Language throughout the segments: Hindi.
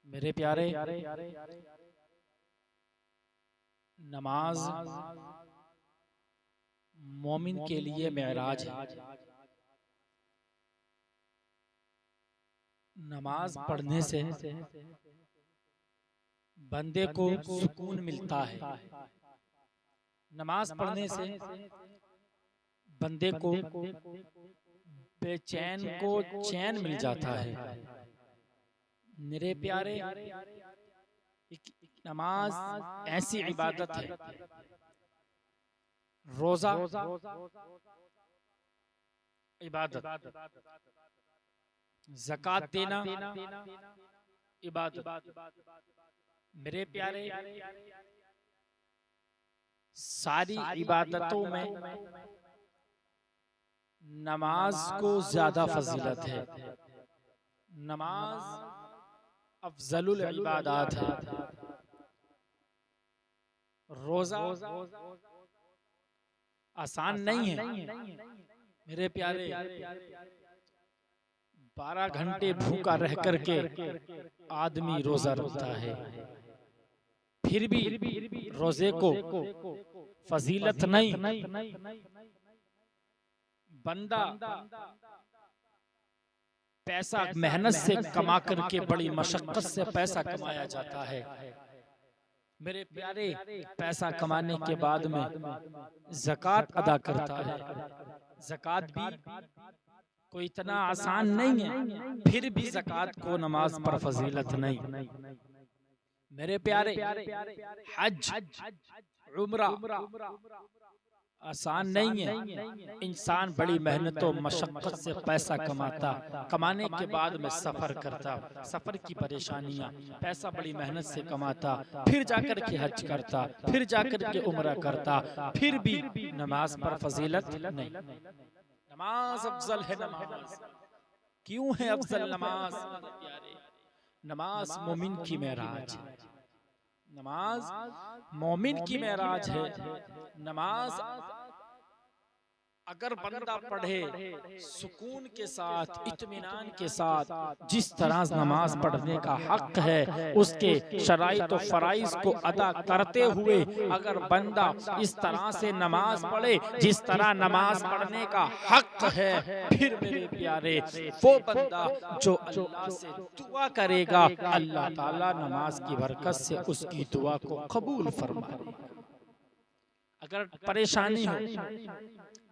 मेरे प्यारे, नमाज मोमिन के लिए मेराज है। नमाज पढ़ने से बंदे को सुकून मिलता है। नमाज पढ़ने से बंदे को बेचैन को चैन मिल जाता है। मेरे प्यारे, नमाज ऐसी इबादत है, रोजा इबादत, ज़कात देना इबादत। मेरे प्यारे, सारी इबादतों में नमाज को ज्यादा फजीलत है। नमाज अफजलुल इबादत है। रोजा आसान नहीं है। मेरे प्यारे, 12 घंटे भूखा रह करके आदमी रोजा रखता है, फिर भी रोजे को फजीलत नहीं। बंदा पैसा मेहनत से कमा करके, बड़ी मशक्कत से पैसा कमाया जाता है। मेरे प्यारे, पैसा कमाने के बाद में ज़कात अदा करता है। ज़कात भी कोई इतना आसान नहीं है, फिर भी ज़कात को नमाज पर फजीलत नहीं। मेरे प्यारे, हज उम्रा आसान नहीं है। इंसान बड़ी मेहनत और मशक्कत से पैसा कमाता, कमाने के बाद में सफर करता, सफर की परेशानियां, पैसा बड़ी मेहनत से कमाता, फिर जाकर के हज करता, फिर जाकर के उम्रा करता, फिर भी नमाज पर फजीलत नहीं। नमाज अफजल है। नमाज क्यों है अफजल? नमाज प्यारे, नमाज मोमिन की मेराज है। नमाज मोमिन की मेराज है। नमाज अगर बंदा पढ़े सुकून के साथ, इत्मीनान के साथ, जिस तरह नमाज पढ़ने का हक है, उसके शराइत और फराइज को अदा करते हुए अगर बंदा इस तरह से नमाज पढ़े जिस तरह नमाज पढ़ने का हक है, फिर मेरे प्यारे, वो बंदा जो अल्लाह से दुआ करेगा, अल्लाह ताला नमाज की बरकत से उसकी दुआ को कबूल फरमाएगा। अगर परेशानी हो,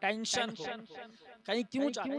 टेंशन हो, कहीं क्यों जाए,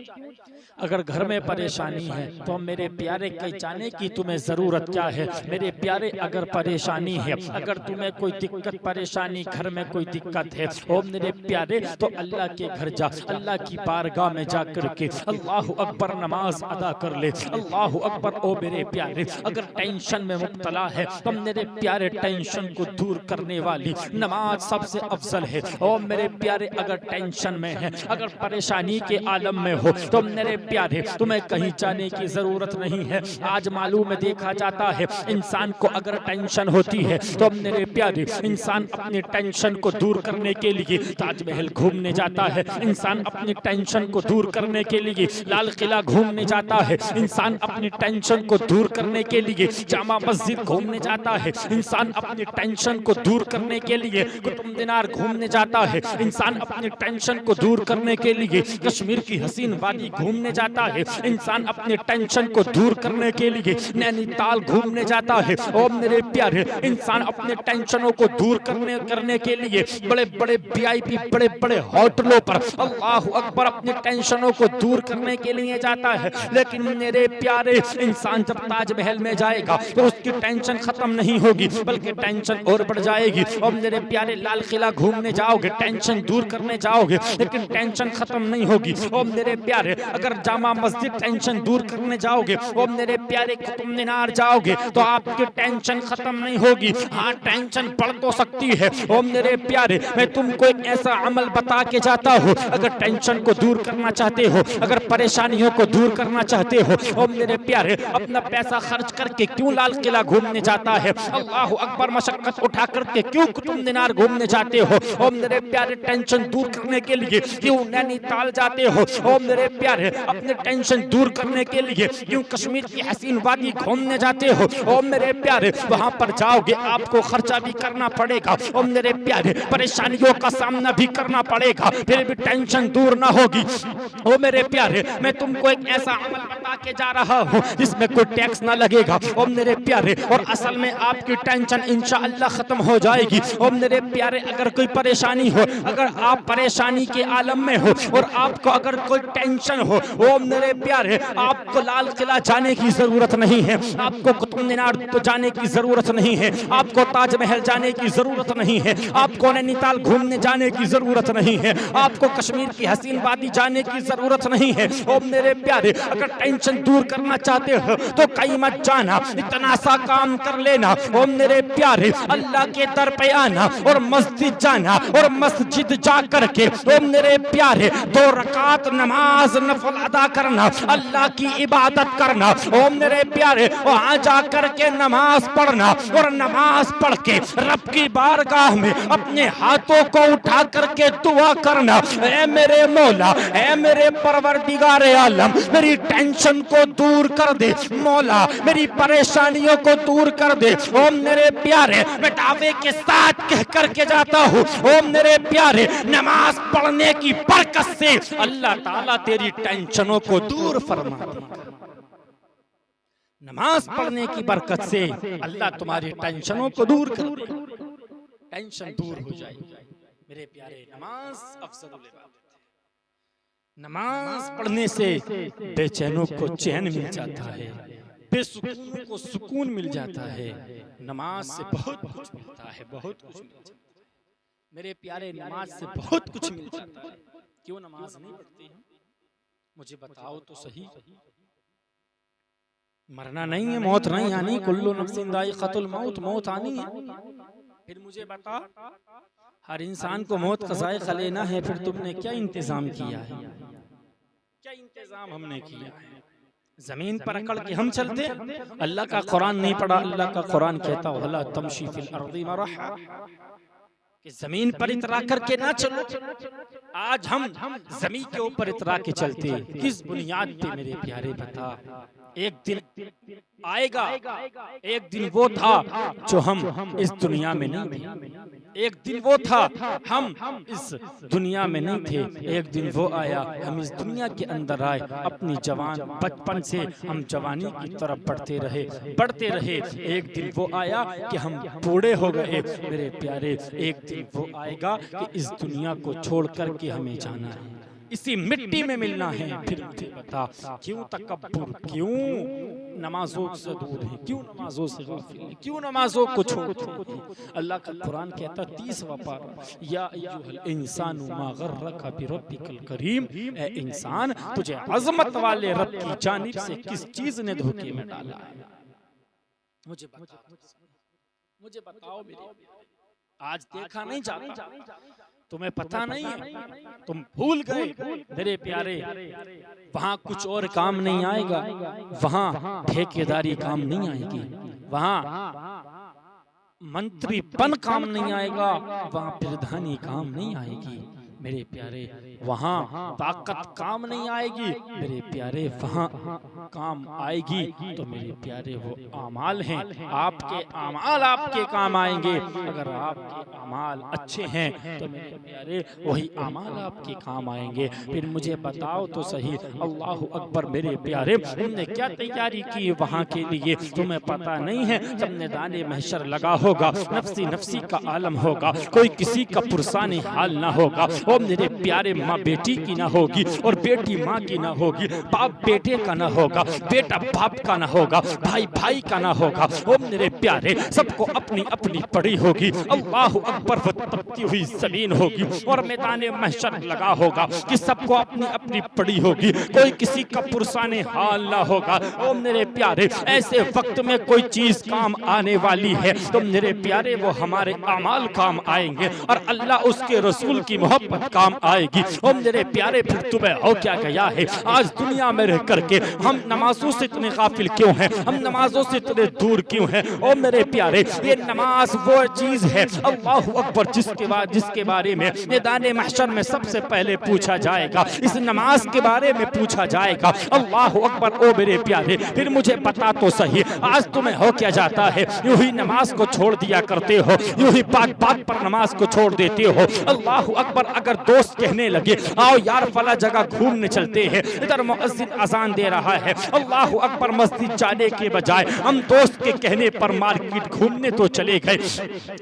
अगर घर में परेशानी है तो मेरे प्यारे कहीं जाने की तुम्हें जरूरत क्या है? मेरे प्यारे, अगर परेशानी है, अगर तुम्हें कोई दिक्कत परेशानी, घर में कोई दिक्कत है, ओ मेरे प्यारे, तो अल्लाह के घर जा, अल्लाह की बारगाह में जा करके अल्लाह अकबर नमाज अदा कर ले। अल्लाह अकबर। ओ मेरे प्यारे, अगर टेंशन में मुब्तला है तो मेरे प्यारे, टेंशन को दूर करने वाली नमाज सबसे अफजल है। ओ मेरे प्यारे, अगर टेंशन में है, अगर परेशानी के आलम में हो, तो मेरे प्यारे, तुम्हें कहीं जाने की जरूरत नहीं है। आज मालूम में देखा जाता है, इंसान को अगर टेंशन होती है तो मेरे प्यारे, इंसान अपनी टेंशन को दूर करने के लिए ताजमहल घूमने जाता है। इंसान अपनी टेंशन को दूर करने के लिए लाल किला घूमने जाता है। इंसान अपनी टेंशन को दूर करने के लिए जामा मस्जिद घूमने जाता है। इंसान अपनी टेंशन को दूर करने के लिए कुतुब मीनार घूमने जाता है। इंसान अपनी टेंशन को दूर करने के लिए कश्मीर की हसीन वादी घूमने जाता है। इंसान अपने टेंशन को दूर करने के लिए नैनीताल घूमने जाता है। और मेरे प्यारे, इंसान अपने टेंशनों को दूर करने के लिए बड़े बड़े वीआईपी, बड़े बड़े होटलों पर अल्लाह अकबर अपनी टेंशनों को दूर करने के लिए जाता है। लेकिन मेरे प्यारे, इंसान जब ताजमहल में जाएगा तो उसकी टेंशन खत्म नहीं होगी, बल्कि टेंशन और बढ़ जाएगी। और मेरे प्यारे, लाल किला घूमने जाओगे, टेंशन दूर करने जाओगे, लेकिन टेंशन खत्म नहीं होगी। और मेरे प्यारे, अगर जामा मस्जिद टेंशन दूर करने जाओगे, और मेरे प्यारे कुतुब मीनार जाओगे, तो आपकी टेंशन खत्म नहीं होगी। हाँ, टेंशन बढ़ तो सकती है। और मेरे प्यारे, मैं तुमको एक ऐसा अमल बता के जाता हूँ, अगर टेंशन को दूर करना चाहते हो, अगर परेशानियों को दूर करना चाहते हो, और मेरे प्यारे, अपना पैसा खर्च करके क्यों लाल किला घूमने जाता है? अल्लाह अकबर मशक्कत उठा करके क्यों कुतुब मीनार घूमने जाते हो? और मेरे प्यारे, टेंशन दूर करने के लिए क्यों नैनीताल जाते चाहते हो, ओ मेरे प्यारे अपने टेंशन दूर करने के लिए क्यों कश्मीर की हसीन वादी घूमने जाते हो, ओ मेरे प्यारे वहां पर जाओगे आपको खर्चा भी करना पड़ेगा, ओ मेरे प्यारे परेशानियों का सामना भी करना पड़ेगा, फिर भी टेंशन दूर ना होगी। ओ मेरे प्यारे मैं तुमको एक ऐसा अमल बता के जा रहा हूँ जिसमें कोई टैक्स ना लगेगा, ओ मेरे प्यारे, और असल में आपकी टेंशन इंशाअल्लाह खत्म हो जाएगी। ओ मेरे प्यारे अगर कोई परेशानी हो, अगर आप परेशानी के आलम में हो और आपको अगर कोई टेंशन हो, ओ मेरे प्यारे आपको लाल किला जाने की जरूरत नहीं है, आपको कुतुब मीनार को जाने की जरूरत नहीं है, आपको ताजमहल जाने की जरूरत नहीं है, आपको नैनीताल घूमने जाने की जरूरत नहीं है, आपको कश्मीर की हसीन वादी जाने की जरूरत नहीं है। ओ मेरे प्यारे अगर टेंशन दूर करना चाहते हो तो कहीं मत जाना, इतना सा काम कर लेना, ओ मेरे प्यारे अल्लाह के दर पे आना और मस्जिद जाना और मस्जिद जा करके ओ मेरे प्यारे 2 रकात नमाज नफल अदा करना, अल्लाह की इबादत करना, ओ मेरे प्यारे वहां जा करके नमाज पढ़ना और नमाज पढ़ के रब की बारगाह में अपने हाथों को उठा करके दुआ करना, ऐ मेरे मौला, ऐ मेरे परवरदिगारे आलम मेरी टेंशन को दूर कर दे, मौला मेरी परेशानियों को दूर कर दे। ओ मेरे प्यारे मैं दावे के साथ कह करके जाता हूँ, ओ मेरे प्यारे नमाज पढ़ने की बरकत से अल्लाह ताला तेरी टेंशनों को दूर फरमा देगा। नमाज पढ़ने की बरकत से अल्लाह तुम्हारी टेंशनों को दूर कर देगा, टेंशन दूर हो जाएगी। मेरे प्यारे नमाज अफजलुल इबादत है, नमाज पढ़ने से बेचैनों को चैन मिल जाता है, बेसुकूनों को सुकून मिल जाता है, नमाज से बहुत कुछ मिलता है, बहुत कुछ मिल जाता है। मेरे प्यारे नमाज से बहुत कुछ मिल जाता है, क्यों नमाज नहीं पढ़ते हैं? मुझे बताओ तो सही। मरना नहीं है, मौत नहीं आनी, कुल्लु नफ्सिन दाइक़ातुल मौत, मौत आनी है। फिर मुझे बता हर इंसान को मौत का जायका लेना है, फिर तुमने क्या इंतजाम किया है? क्या इंतजाम हमने किया है? जमीन पर अकड़ के हम चलते, अल्लाह का कुरान नहीं पढ़ा। अल्लाह का कुरान कहता वला तमशी फिल अर्दी मरहा, कि जमीन पर इतरा करके ना चलो। आज हम जमीन के ऊपर इतरा के चलते किस बुनियाद पे मेरे प्यारे बता? एक दिन आएगा, एक दिन वो था जो हम इस दुनिया में नहीं थे, एक दिन वो था हम इस दुनिया में नहीं थे, एक दिन वो आया हम इस दुनिया के अंदर आए। अपनी जवान बचपन से हम जवानी की तरफ बढ़ते रहे, बढ़ते रहे, एक दिन वो आया कि हम बूढ़े हो गए। मेरे प्यारे एक दिन वो आएगा कि इस दुनिया को छोड़ करके हमें जाना है, इसी मिट्टी में मिलना है। फिर मुझे बता क्यों तकब्बुर, क्यों नमाजों से दूर है, क्यों नमाजों से गाफिल है, क्यों नमाजों को छोड़ते हैं? अल्लाह का कुरान कहता 30वां पारा, या अय्युहल इंसानु मा गर्रका बिरब्बिकल करीम, ए इंसान तुझे अजमत वाले रब की जानिब से किस चीज ने धोखे में डाला है? मुझे बता, मुझे बताओ मेरे। आज देखा नहीं जाता, तुम्हें पता नहीं है, तुम भूल गए मेरे प्यारे। वहाँ कुछ और काम नहीं आएगा, वहाँ ठेकेदारी काम नहीं आएगी, वहाँ मंत्रीपन काम नहीं आएगा, वहाँ प्रधानी काम नहीं आएगी। मेरे प्यारे वहाँ ताकत काम नहीं आएगी, मेरे प्यारे वहाँ काम आएगी तो मेरे प्यारे वो आमाल हैं, आपके आमाल आपके काम आएंगे। अगर आपके आमाल अच्छे हैं तो मेरे प्यारे वही आमाल आपके काम आएंगे। फिर मुझे बताओ तो सही, अल्लाह अकबर मेरे प्यारे, तुमने क्या तैयारी की वहाँ के लिए? तुम्हें पता नहीं है जब मैदान महशर लगा होगा, नफ्सी नफ्सी का आलम होगा, कोई किसी का पुरसानी हाल ना होगा। ओ मेरे प्यारे माँ बेटी की ना होगी और बेटी माँ की ना होगी, बाप बेटे का ना होगा, बेटा बाप का ना होगा, भाई भाई का ना होगा। ओ मेरे प्यारे सबको अपनी अपनी पड़ी होगी। अल्लाह अकबर, वो तपती हुई जमीन होगी और मैदान महशर लगा होगा कि सबको अपनी अपनी पड़ी होगी, कोई किसी का पुरसाने हाल ना होगा। ओ मेरे प्यारे ऐसे वक्त में कोई चीज काम आने वाली है तो मेरे प्यारे वो हमारे अमाल काम आएंगे और अल्लाह उसके रसूल की मोहब्बत मोहब्बत काम आएगी। ओ मेरे प्यारे फिर तुम्हें हो क्या गया है, आज दुनिया में रह करके हम नमाजों से इतने गाफिल क्यों हैं, हम नमाजों से इतने दूर क्यों हैं। ओ मेरे प्यारे ये नमाज वो चीज है अल्लाह अकबर जिसके बारे में मैदान महशर में सबसे पहले पूछा जाएगा, इस नमाज के बारे में पूछा जाएगा। अल्लाह अकबर। ओ मेरे प्यारे फिर मुझे पता तो सही, आज तुम्हें हो क्या जाता है, यूं ही नमाज को छोड़ दिया करते हो, यूं ही बात बात पर नमाज को छोड़ देते हो। अल्लाह अकबर। अगर दोस्त कहने लगे आओ यार फला जगह घूमने चलते हैं, इधर मुअज्जिन अजान दे रहा है, अल्लाह अकबर, मस्जिद जाने के बजाय हम दोस्त के कहने पर मार्केट घूमने तो चले गए,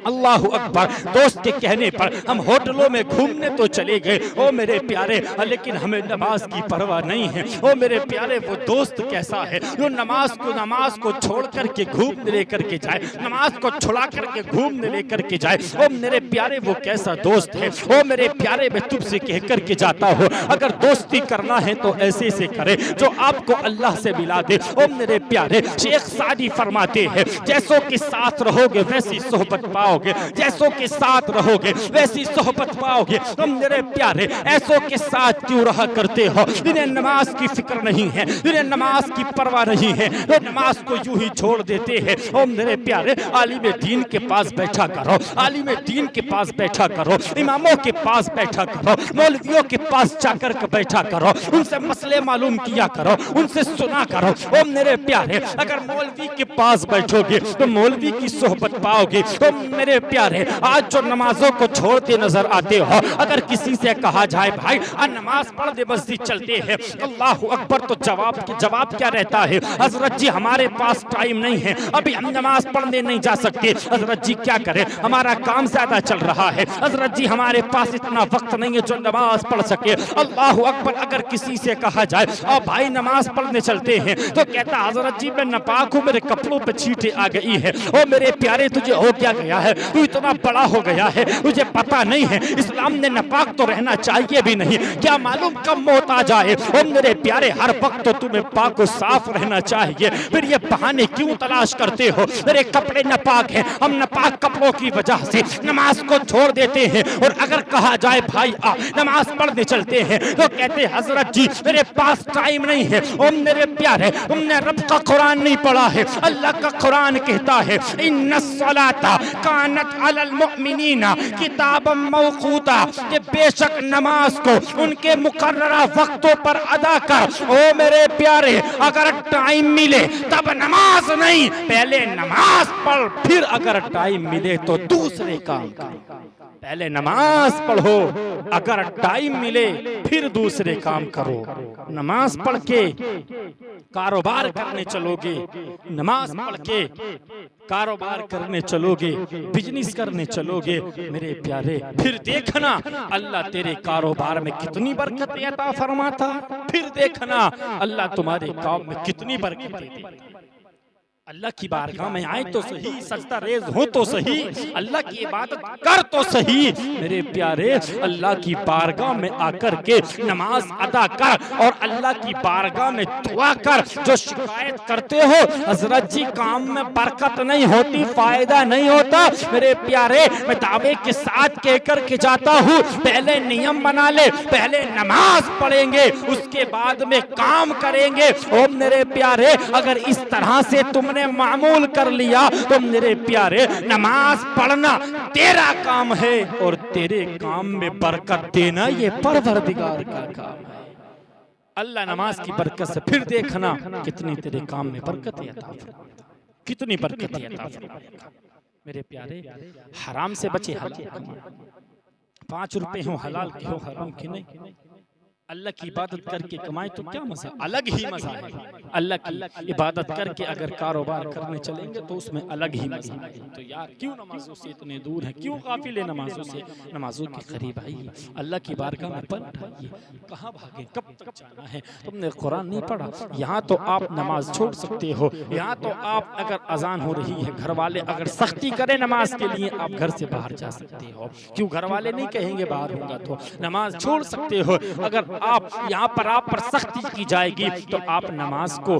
अल्लाह अकबर, दोस्त के कहने पर हम होटलों में घूमने तो चले गए। ओ मेरे प्यारे लेकिन हमें नमाज की परवाह नहीं है। ओ मेरे प्यारे वो दोस्त कैसा है जो नमाज को छोड़ करके घूमने लेकर के जाए, नमाज को छुड़ा करके घूमने लेकर के जाए। ओ मेरे प्यारे वो कैसा दोस्त है। ओ मेरे प्यारे मैं तुमसे कह करके जाता हूँ, अगर दोस्ती करना है तो ऐसे से करे जो आपको अल्लाह से मिला दे। ओ मेरे प्यारे शेख सादी फरमाते हैं जैसों के साथ रहोगे वैसी सोहबत पाओगे, जैसों के साथ रहोगे वैसी सोहबत पाओगे। तुम मेरे प्यारे ऐसों के साथ क्यों रहा करते हो जिन्हें नमाज की फिक्र नहीं है, जिन्हें नमाज की परवाह नहीं है, वो नमाज को यूं ही छोड़ देते हैं। ओ मेरे प्यारे आलिम दीन के पास बैठा करो, आलिम दीन के पास बैठा करो, इमामों के पास बैठा करो, मौलवियों के पास जाकर के बैठा करो, उनसे मसले मालूम किया करो, उनसे सुना करो। ओ मेरे प्यारे अगर मौलवी के पास बैठोगे तो मौलवी की सोहबत पाओगे। तो मेरे प्यारे आज जो नमाजों को छोड़ते नजर आते हो, अगर किसी से कहा जाए भाई नमाज पढ़ दे मस्जिद चलते हैं, अल्लाह अकबर, तो जवाब क्या रहता है, हजरत जी हमारे पास टाइम नहीं है, अभी हम नमाज पढ़ने नहीं जा सकते। हजरत जी क्या करें, हमारा काम ज्यादा चल रहा है, हजरत जी हमारे पास इतना वक्त नहीं है जो नमाज पढ़ सके। अल्लाह अकबर। अगर किसी से कहा जाए और भाई नमाज पढ़ने चलते हैं तो कहता हजरत जी मैं नापाक हूँ, मेरे कपड़ों पे छींटे आ गई है। ओ मेरे प्यारे तुझे हो क्या गया है, तू इतना बड़ा हो गया है, तुझे पता नहीं है इस्लाम ने नापाक तो रहना चाहिए भी नहीं, क्या मालूम कब मौत आ जाए। ओ मेरे प्यारे हर वक्त तो तुम्हें पाक और साफ रहना चाहिए, फिर ये बहाने क्यों तलाश करते हो, मेरे कपड़े नापाक हैं, हम नापाक कपड़ों की वजह से नमाज को छोड़ देते हैं। और अगर कहा जाए भाई नमाज पढ़ने चलते हैं तो कहते हजरत जी मेरे पास टाइम नहीं है। ओ मेरे प्यारे तुमने रब का कुरान नहीं पढ़ा है, अल्लाह का कुरान कहता है इन्नस्सलाता कानत अलल मुमिनीना किताबम मौकूता, कि बेशक नमाज को उनके मुकर्ररा वक्तों पर अदा कर। ओ मेरे प्यारे अगर टाइम मिले तब नमाज नहीं, पहले नमाज पढ़, फिर अगर टाइम मिले तो दूसरे काम कर। पहले नमाज पढ़ो, अगर टाइम मिले फिर दूसरे काम करो। नमाज पढ़ के कारोबार करने चलोगे, नमाज पढ़ के कारोबार करने चलोगे, बिजनेस करने चलोगे, मेरे प्यारे फिर देखना अल्लाह तेरे कारोबार में कितनी बरकत अता फरमाता, फिर देखना अल्लाह तुम्हारे काम में कितनी बरकत देता। अल्लाह की बारगाह में आए तो सही, सजदा रेज हो तो सही, अल्लाह की इबादत कर तो सही। मेरे प्यारे अल्लाह की बारगाह में आकर के नमाज अदा कर और अल्लाह की बारगाह में दुआ कर। जो शिकायत करते हो हजरत जी काम में बरकत नहीं होती, फायदा नहीं होता, मेरे प्यारे मैं दावे के साथ कह कर के जाता हूँ, पहले नियम बना ले, पहले नमाज पढ़ेंगे उसके बाद में काम करेंगे। ओ मेरे प्यारे अगर इस तरह से तुमने मामूल कर लिया तो मेरे प्यारे नमाज पढ़ना तेरा काम है और तेरे काम में बरकत देना ये परवरदिगार का काम है। अल्लाह नमाज की बरकत से फिर देखना कितनी तेरे काम में बरकत अता फरमाएगा, कितनी बरकत अता फरमाएगा। मेरे प्यारे हराम से बचे, हलाल 5 रुपए हो हलाल के हो हराम के नहीं, अल्लाह की इबादत करके कमाए तो क्या मजा, अलग ही मजा है। अल्लाह की इबादत करके अगर कारोबार करने चलेंगे तो उसमें अलग ही मजा है। तो यार क्यों नमाजों से इतने दूर है, क्यों काफिले नमाजों से, नमाजों के करीब आइए, अल्लाह की बारगाह में पर उठाइए। कहाँ भागे, कब तक जाना है, तुमने कुरान नहीं पढ़ा, यहाँ तो आप नमाज छोड़ सकते हो, यहाँ तो आप अगर अजान हो रही है घर वाले अगर सख्ती करें नमाज के लिए आप घर से बाहर जा सकते हो, क्यों घर वाले नहीं कहेंगे बाहर होगा तो नमाज छोड़ सकते हो। अगर आप यहाँ पर आप पर सख्ती की जाएगी तो आप नमाज को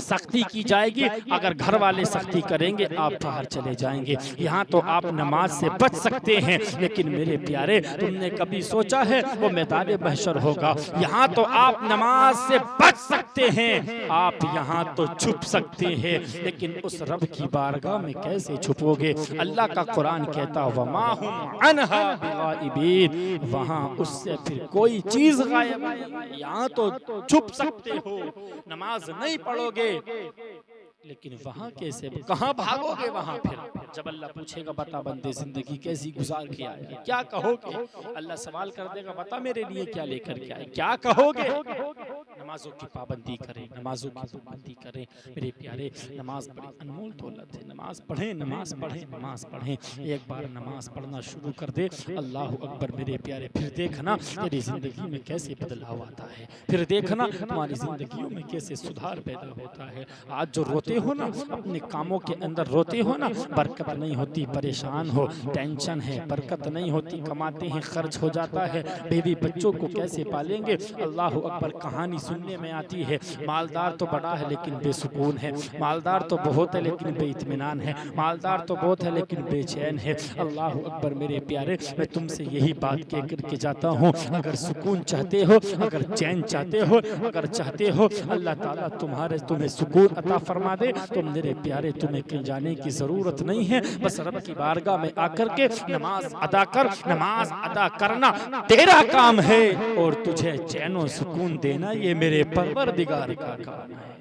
सख्ती की जाएगी, अगर घर वाले सख्ती करेंगे आप बाहर चले जाएंगे। यहाँ तो आप नमाज से बच सकते हैं, लेकिन मेरे प्यारे तुमने कभी सोचा है वो मैदान महशर होगा। यहाँ तो आप नमाज से बच सकते हैं, आप यहाँ तो छुप सकते हैं, लेकिन उस रब की बारगाह में कैसे छुपोगे? अल्लाह का कुरान कहता वमा हुम अन्हा बिगाइबीन, वहाँ उससे फिर कोई चीज गायब नहीं। यहाँ तो छुप सकते हो, नमाज नहीं पढ़ोगे, लेकिन वहाँ कैसे, कहाँ भागोगे? वहाँ फिर जब अल्लाह पूछेगा बता बंदे जिंदगी कैसी गुजार के आए, क्या कहोगे? अल्लाह सवाल कर देगा बता मेरे लिए क्या लेकर के आए, क्या कहोगे? नमाजों की पाबंदी करें, नमाजों की पाबंदी करें मेरे प्यारे। नमाज बड़ी अनमोल दौलत है, नमाज पढ़ें, नमाज पढ़ें, नमाज पढ़ें। एक बार नमाज पढ़ना शुरू कर दे, अल्लाह अकबर मेरे प्यारे, फिर देखना तेरी जिंदगी में कैसे बदलाव आता है, फिर देखना तुम्हारी जिंदगियों में कैसे सुधार पैदा होता है। आज जो रोते हो ना, अपने कामों के अंदर रोते हो ना, बरकत नहीं होती, परेशान हो, टेंशन है, बरकत नहीं होती, कमाते हैं खर्च हो जाता है, बीवी बच्चों को कैसे पालेंगे? अल्लाह अकबर कहानी सुनने में आती है, मालदार तो बड़ा है लेकिन बेसुकून है, मालदार तो बहुत है लेकिन बेइत्मीनान है, मालदार तो बहुत है लेकिन बेचैन है। अल्लाह अकबर मेरे प्यारे, मैं तुमसे यही बात कह करके जाता हूँ, अगर सुकून चाहते हो, अगर चैन चाहते हो, अगर चाहते हो अल्लाह ताला तुम्हें सुकून अता फरमा दे, तो मेरे प्यारे तुम्हें कहीं जाने की जरूरत नहीं है, बस रब की बारगाह में आकर के नमाज अदा कर। नमाज अदा करना तेरा काम है और तुझे चैन और सुकून देना ये मेरे परवरदिगार का काम है।